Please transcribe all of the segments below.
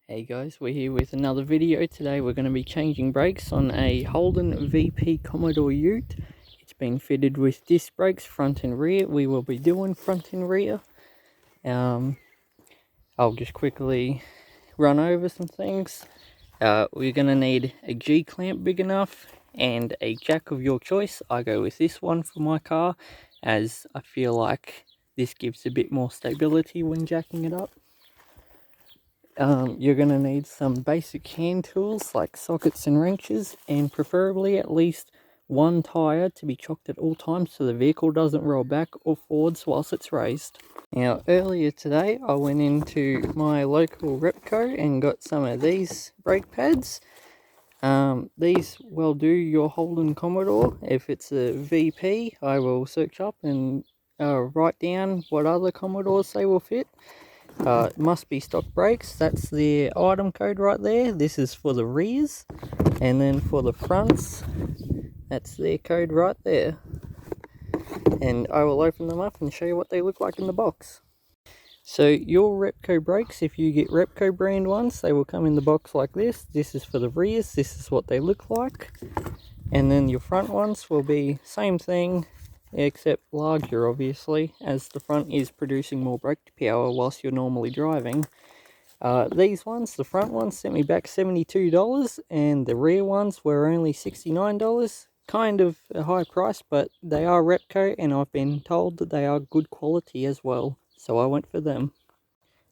Hey guys, we're here with another video. Today we're going to be changing brakes on a Holden VP Commodore Ute. It's been fitted with disc brakes front and rear. We will be doing front and rear. I'll just quickly run over some things. We're going to need a G-clamp big enough and a jack of your choice. I go with this one for my car as I feel like this gives a bit more stability when jacking it up. You're going to need some basic hand tools like sockets and wrenches, and preferably at least one tyre to be chocked at all times so the vehicle doesn't roll back or forwards whilst it's raised. Now, earlier today I went into my local Repco and got some of these brake pads. These will do your Holden Commodore. If it's a VP, I will search up and write down what other Commodores they will fit. It must be stock brakes. That's the item code right there. This is for the rears, and then for the fronts, that's their code right there. And I will open them up and show you what they look like in the box. So your Repco brakes, if you get Repco brand ones, they will come in the box like this. This is for the rears. This is what they look like. And then your front ones will be same thing, except larger obviously, as the front is producing more brake power whilst you're normally driving. These ones, the front ones, sent me back $72, and the rear ones were only $69. Kind of a high price, but they are Repco, and I've been told that they are good quality as well, so I went for them.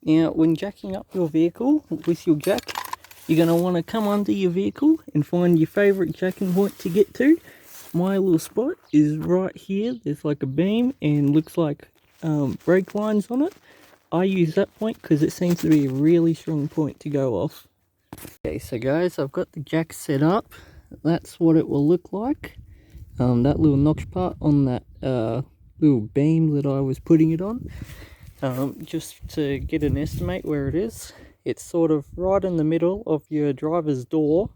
Now, when jacking up your vehicle with your jack, you're going to want to come under your vehicle and find your favourite jacking point to get to. My little spot is right here. There's like a beam and looks like brake lines on it. I use that point because it seems to be a really strong point to go off. Okay, so guys, I've got the jack set up. That's what it will look like. That little notch part on that little beam that I was putting it on. Just to get an estimate where it is, it's sort of right in the middle of your driver's door.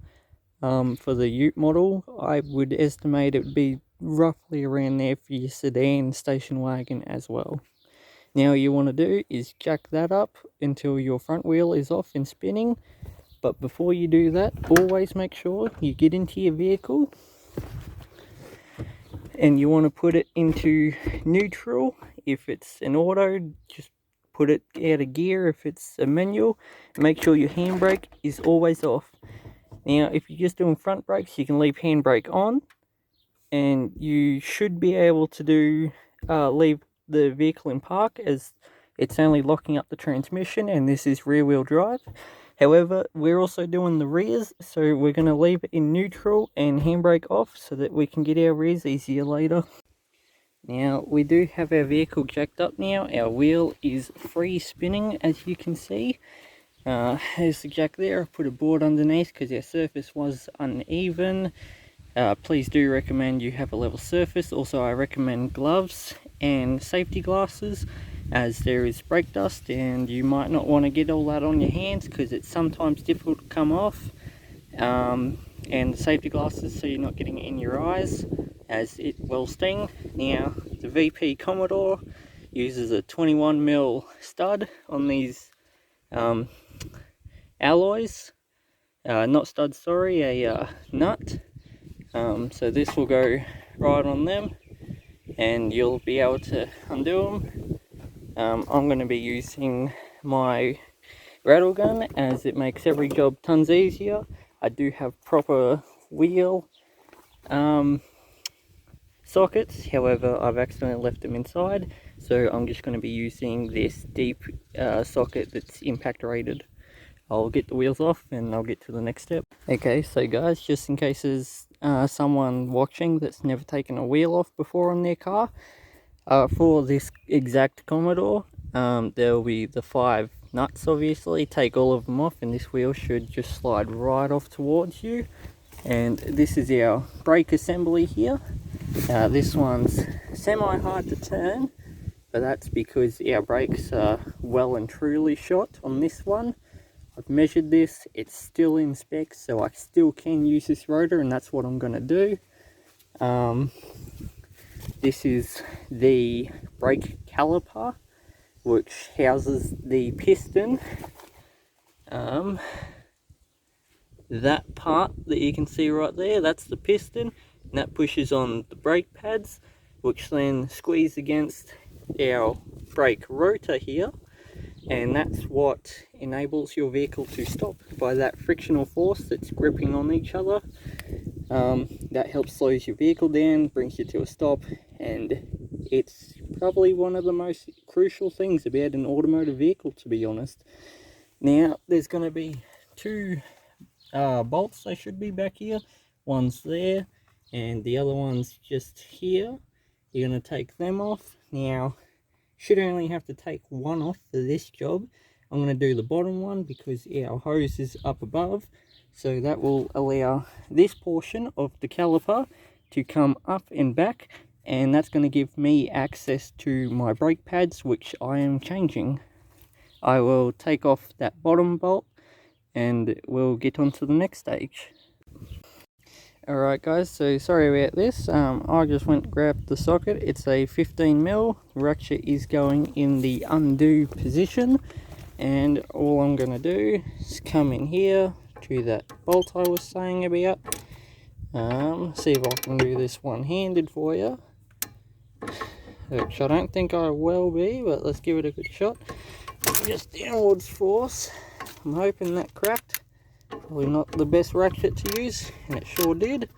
For the Ute model, I would estimate it would be roughly around there for your sedan station wagon as well. Now, you want to do is jack that up until your front wheel is off and spinning. But before you do that, always make sure you get into your vehicle and you want to put it into neutral. If it's an auto, just put it out of gear. If it's a manual, make sure your handbrake is always off. Now, if you're just doing front brakes, you can leave handbrake on, and you should be able to do leave the vehicle in park, as it's only locking up the transmission, and this is rear wheel drive. However, we're also doing the rears, so we're going to leave it in neutral and handbrake off so that we can get our rears easier later. Now, we do have our vehicle jacked up now. Our wheel is free spinning, as you can see. There's the jack there. I put a board underneath because our surface was uneven. Please do recommend you have a level surface. Also, I recommend gloves and safety glasses, as there is brake dust and you might not want to get all that on your hands because it's sometimes difficult to come off. And the safety glasses so you're not getting it in your eyes, as it will sting. Now, the VP Commodore uses a 21mm stud on these alloys, not studs, sorry, a nut. So this will go right on them and you'll be able to undo them. I'm going to be using my rattle gun as it makes every job tons easier. I do have proper wheel sockets, however I've accidentally left them inside, so I'm just going to be using this deep socket that's impact rated. I'll get the wheels off and I'll get to the next step. Okay, so guys, just in case there's someone watching that's never taken a wheel off before on their car, for this exact Commodore, there will be the 5 nuts obviously. Take all of them off and this wheel should just slide right off towards you. And this is our brake assembly here. This one's semi-hard to turn, but that's because our brakes are well and truly shot on this one. I've measured this, it's still in specs, so I still can use this rotor, and that's what I'm going to do. This is the brake caliper, which houses the piston That part that you can see right there, that's the piston, and that pushes on the brake pads, which then squeeze against our brake rotor here, and that's what enables your vehicle to stop, by that frictional force that's gripping on each other. That helps slows your vehicle down, brings you to a stop, and it's probably one of the most crucial things about an automotive vehicle, to be honest. Now, there's going to be two bolts, they should be back here. One's there, and the other one's just here. You're going to take them off. Now, should only have to take one off for this job. I'm going to do the bottom one because our hose is up above, so that will allow this portion of the caliper to come up and back, and that's going to give me access to my brake pads, which I am changing. I will take off that bottom bolt and we'll get on to the next stage. Alright guys, so sorry about this. I just went and grabbed the socket. It's a 15mm. Ratchet is going in the undo position, and all I'm going to do is come in here to that bolt I was saying about. See if I can do this one-handed for you, which I don't think I will be, but let's give it a good shot. Just downwards force. I'm hoping that cracked. Probably not the best ratchet to use, and it sure did.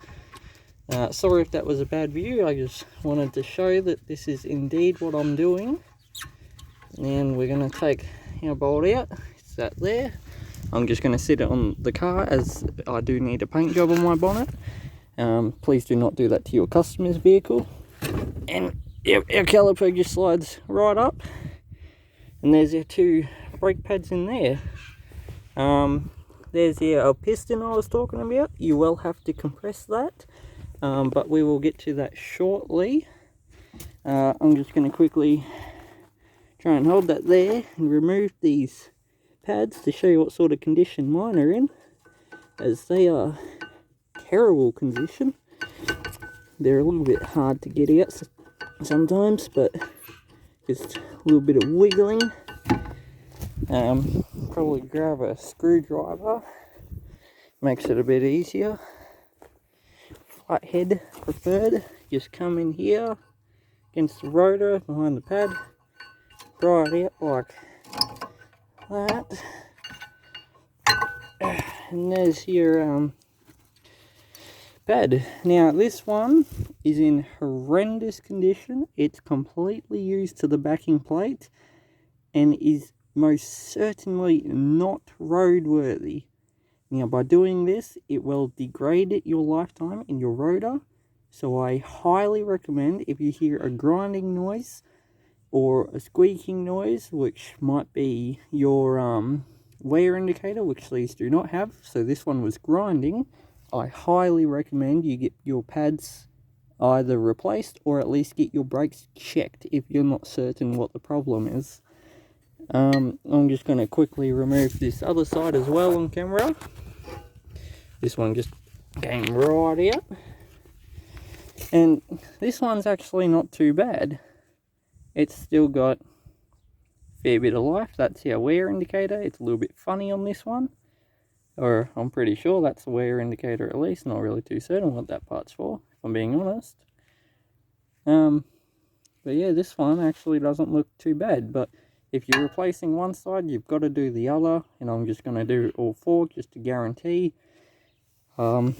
Sorry if that was a bad view. I just wanted to show that this is indeed what I'm doing. And we're going to take our bolt out. It's that there. I'm just going to sit it on the car, as I do need a paint job on my bonnet. Please do not do that to your customer's vehicle. And our caliper just slides right up, and there's our two brake pads in there. There's our piston I was talking about. You will have to compress that, but we will get to that shortly. I'm just going to quickly try and hold that there and remove these pads to show you what sort of condition mine are in, as they are terrible condition. They're a little bit hard to get out sometimes, but just a little bit of wiggling. Probably grab a screwdriver, makes it a bit easier. Flathead preferred. Just come in here against the rotor behind the pad, pry it out like that, and there's your pad. Now this one is in horrendous condition. It's completely used to the backing plate and is most certainly not roadworthy. Now by doing this, it will degrade your lifetime in your rotor, so I highly recommend, if you hear a grinding noise or a squeaking noise, which might be your wear indicator, which these do not have, so this one was grinding, I highly recommend you get your pads either replaced or at least get your brakes checked if you're not certain what the problem is. I'm just going to quickly remove this other side as well on camera. This one just came right out. And this one's actually not too bad. It's still got a fair bit of life. That's our wear indicator. It's a little bit funny on this one. Or I'm pretty sure that's the wear indicator at least. Not really too certain what that part's for, if I'm being honest. But yeah, this one actually doesn't look too bad. But if you're replacing one side, you've got to do the other, and I'm just going to do all four just to guarantee. So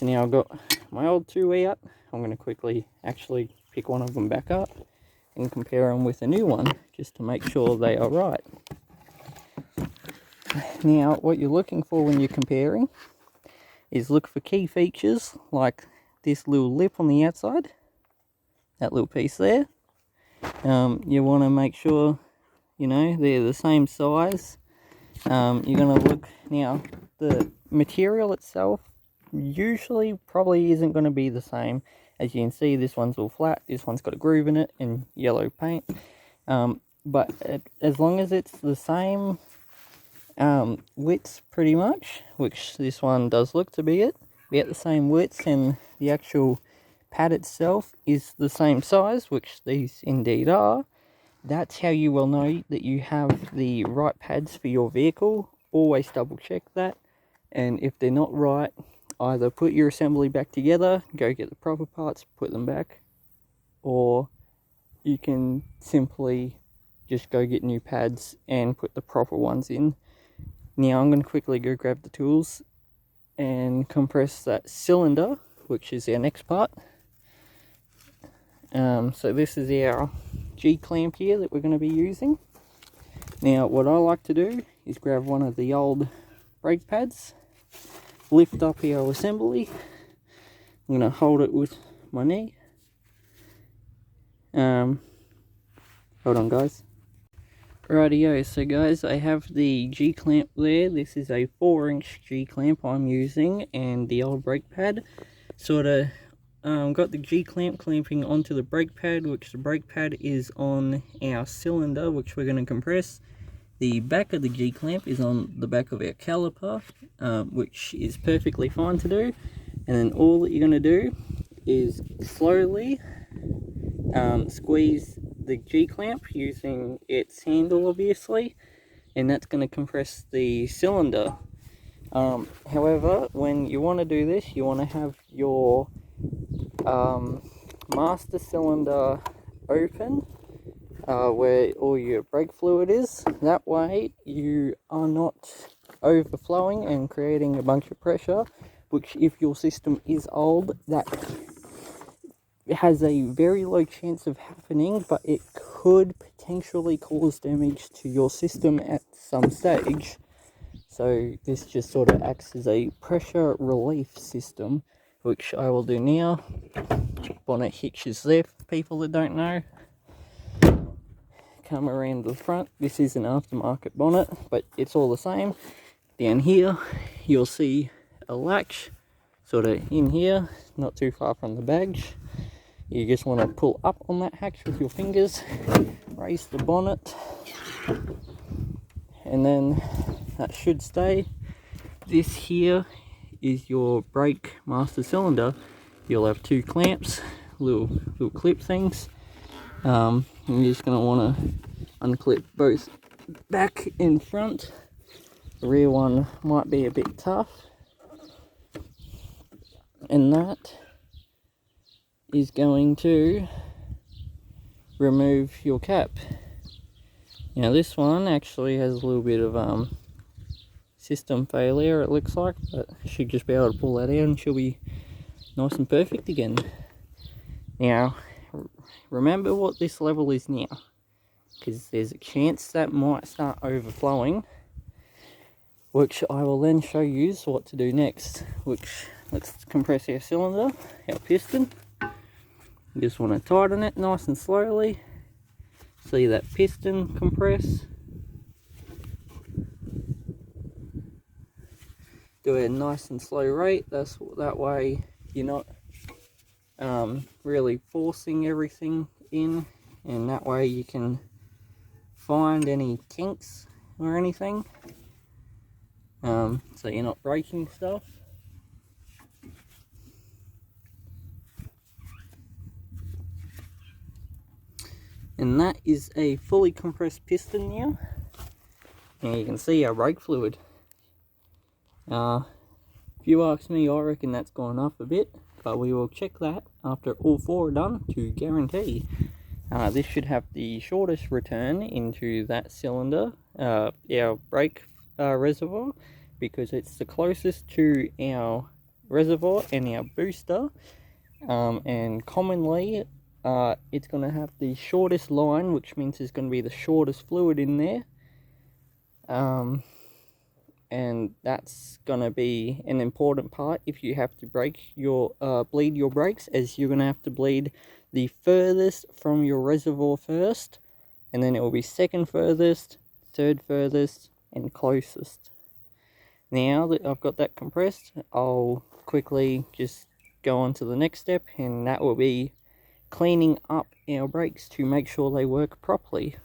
now I've got my old two out. I'm going to quickly actually pick one of them back up and compare them with a new one, just to make sure they are right. Now, what you're looking for when you're comparing is look for key features like this little lip on the outside, that little piece there. You want to make sure, you know, they're the same size. You're going to look, now the material itself usually probably isn't going to be the same. As you can see, this one's all flat, this one's got a groove in it and yellow paint. But as long as it's the same width pretty much, which this one does look to be about the same width, and the actual pad itself is the same size, which these indeed are, that's how you will know that you have the right pads for your vehicle, always double check that, and if they're not right, either put your assembly back together, go get the proper parts, put them back, or you can simply just go get new pads and put the proper ones in. Now I'm going to quickly go grab the tools and compress that cylinder, which is our next part. So this is our G-clamp here that we're going to be using. Now what I like to do is grab one of the old brake pads, lift up our assembly. I'm going to hold it with my knee. Hold on guys. Rightio, so guys, I have the G-clamp there. This is a 4-inch G-clamp I'm using, and the old brake pad. Sort of got the G-clamp clamping onto the brake pad, which the brake pad is on our cylinder, which we're going to compress. The back of the G-clamp is on the back of our caliper, which is perfectly fine to do. And then all that you're going to do is slowly squeeze the G-clamp using its handle, obviously, and that's going to compress the cylinder. However, when you want to do this, you want to have your master cylinder open, where all your brake fluid is. That way you are not overflowing and creating a bunch of pressure, which if your system is old, that has a very low chance of happening, but it could potentially cause damage to your system at some stage. So this just sort of acts as a pressure relief system, which I will do now. Bonnet hitch is there for people that don't know. Come around the front. This is an aftermarket bonnet, but it's all the same. Down here you'll see a latch sort of in here, not too far from the badge. You just want to pull up on that hatch with your fingers, raise the bonnet, and then that should stay. This here is your brake master cylinder. You'll have 2 clamps, little clip things. You're just going to want to unclip both back and front. The rear one might be a bit tough, and that is going to remove your cap. Now this one actually has a little bit of system failure, it looks like, but I should just be able to pull that out and she'll be nice and perfect again. Now remember what this level is now, because there's a chance that might start overflowing, which I will then show you what to do next. Which, let's compress our cylinder, our piston. You just want to tighten it nice and slowly. See that piston compress. Do it a nice and slow rate. That way you're not really forcing everything in, and that way you can find any kinks or anything, so you're not breaking stuff. And that is a fully compressed piston now. And you can see our brake fluid. If you ask me, I reckon that's gone up a bit, but we will check that after all 4 are done to guarantee. This should have the shortest return into that cylinder, our brake reservoir, because it's the closest to our reservoir and our booster, and commonly it's going to have the shortest line, which means there's going to be the shortest fluid in there, and that's going to be an important part if you have to bleed your brakes, as you're going to have to bleed the furthest from your reservoir first, and then it will be second furthest, third furthest, and closest. Now that I've got that compressed, I'll quickly just go on to the next step, and that will be cleaning up our brakes to make sure they work properly.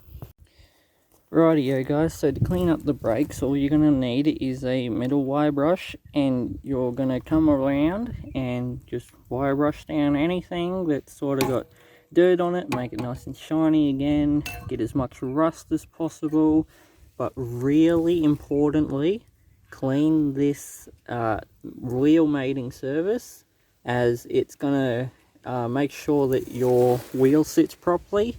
Rightio guys, so to clean up the brakes, all you're going to need is a metal wire brush, and you're going to come around and just wire brush down anything that's sort of got dirt on it, make it nice and shiny again, get as much rust as possible, but really importantly, clean this wheel mating surface, as it's going to make sure that your wheel sits properly.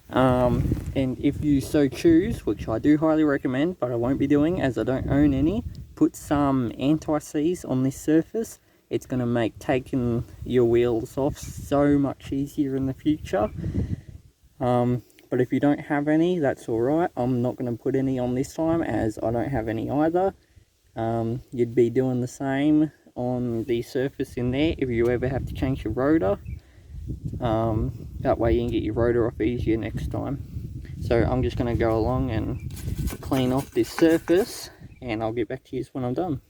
And if you so choose, which I do highly recommend, but I won't be doing as I don't own any, put some anti-seize on this surface. It's going to make taking your wheels off so much easier in the future. But if you don't have any, that's alright. I'm not going to put any on this time as I don't have any either. You'd be doing the same on the surface in there if you ever have to change your rotor. That way you can get your rotor off easier next time. So I'm just going to go along and clean off this surface, and I'll get back to you when I'm done.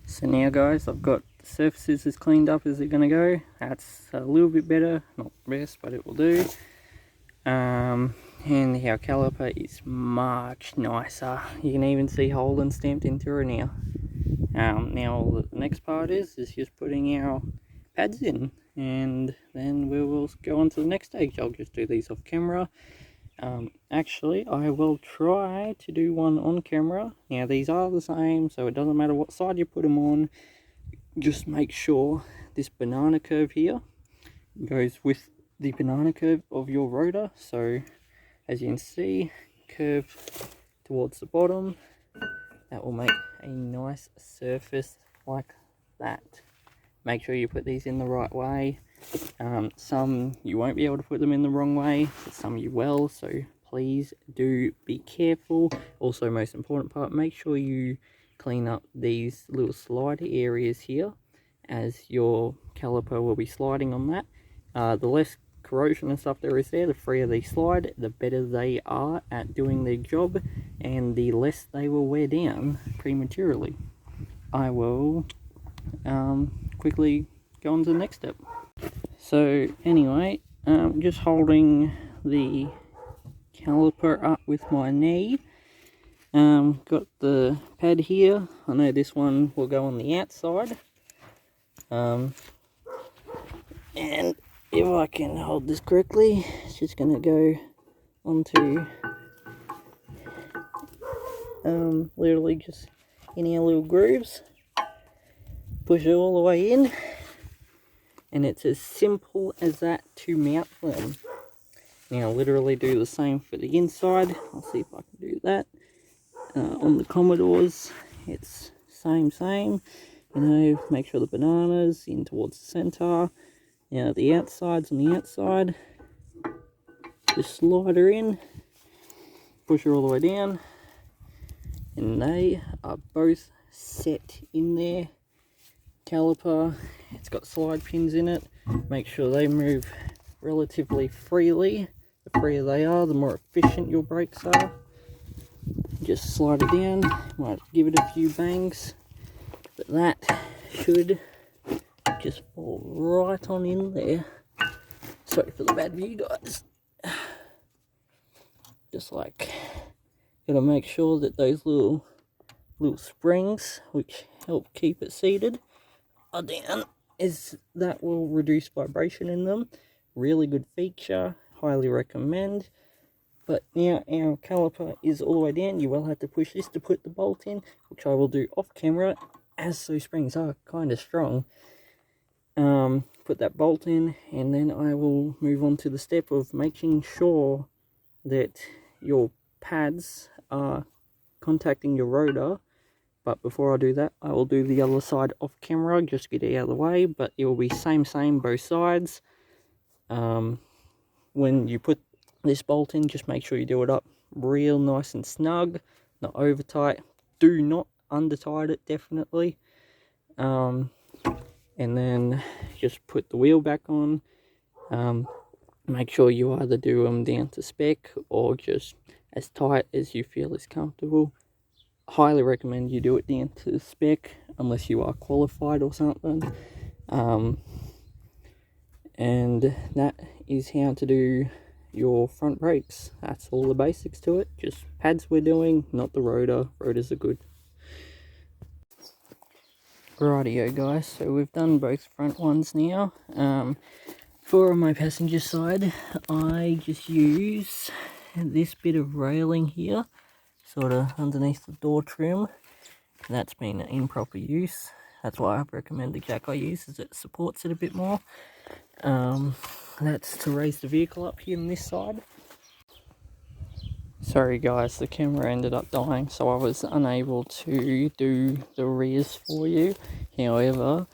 So now guys, I've got the surfaces as cleaned up as they're going to go. That's a little bit better, not the best, but it will do. And our caliper is much nicer. You can even see Holden stamped into her now. Now the next part is just putting our pads in, and then we will go on to the next stage. I'll just do these off camera. Actually, I will try to do one on camera. Now these are the same, so it doesn't matter what side you put them on. Just make sure this banana curve here goes with the banana curve of your rotor. So as you can see, curve towards the bottom. That will make a nice surface like that. Make sure you put these in the right way. Some you won't be able to put them in the wrong way, but some you will, so please do be careful. Also, most important part, make sure you clean up these little slide areas here, as your caliper will be sliding on that. The less corrosion and stuff there is there, the freer they slide, the better they are at doing their job, and the less they will wear down prematurely. I will quickly go on to the next step. So anyway, just holding the caliper up with my knee. Got the pad here. I know this one will go on the outside. And if I can hold this correctly, it's just going to go onto literally just in our little grooves. Push it all the way in, and it's as simple as that to mount them. Now literally do the same for the inside. I'll see if I can do that. On the Commodores, it's same, you know, make sure the bananas in towards the center. Now the outside's on the outside, just slide her in, push her all the way down, and they are both set in there. Caliper, it's got slide pins in it. Make sure they move relatively freely. The freer they are, the more efficient your brakes are. Just slide it down, might give it a few bangs, but that should just fall right on in there. Sorry for the bad view, guys. Just like, gotta make sure that those little springs, which help keep it seated, are down, as that will reduce vibration in them. Really good feature, highly recommend. But now our caliper is all the way down. You will have to push this to put the bolt in, which I will do off camera, as those springs are kind of strong. Put that bolt in, and then I will move on to the step of making sure that your pads are contacting your rotor. But before I do that, I will do the other side off camera, just get it out of the way. But it will be same both sides. When you put this bolt in, just make sure you do it up real nice and snug, not over tight. Do not under tight it, definitely. And then just put the wheel back on. Make sure you either do them down to spec or just as tight as you feel is comfortable. Highly recommend you do it down to spec unless you are qualified or something. And that is how to do your front brakes. That's all the basics to it. Just pads we're doing, not the rotor. Rotors are good. Rightio guys, so we've done both front ones now. For my passenger side, I just use this bit of railing here, sort of underneath the door trim, that's been in improper use. That's why I recommend the jack I use, as it supports it a bit more. That's to raise the vehicle up here on this side. Sorry guys, the camera ended up dying, so I was unable to do the rears for you. However,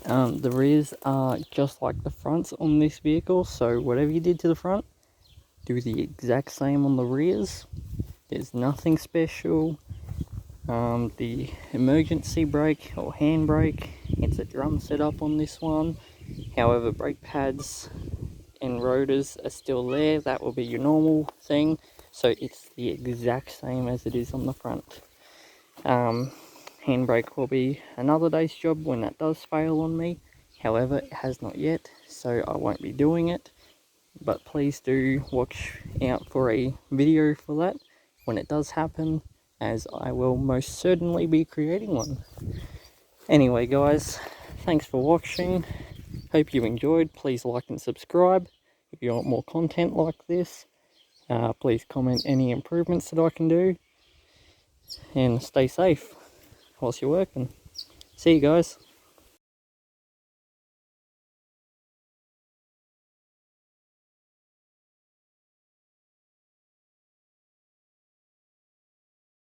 the rears are just like the fronts on this vehicle, so whatever you did to the front, do the exact same on the rears. There's nothing special. The emergency brake or handbrake, it's a drum setup on this one. However, brake pads and rotors are still there. That will be your normal thing, so it's the exact same as it is on the front. Handbrake will be another day's job when that does fail on me. However, it has not yet, so I won't be doing it. But please do watch out for a video for that when it does happen, as I will most certainly be creating one. Anyway guys, thanks for watching. Hope you enjoyed. Please like and subscribe if you want more content like this. Please comment any improvements that I can do. And stay safe whilst you're working. See you guys.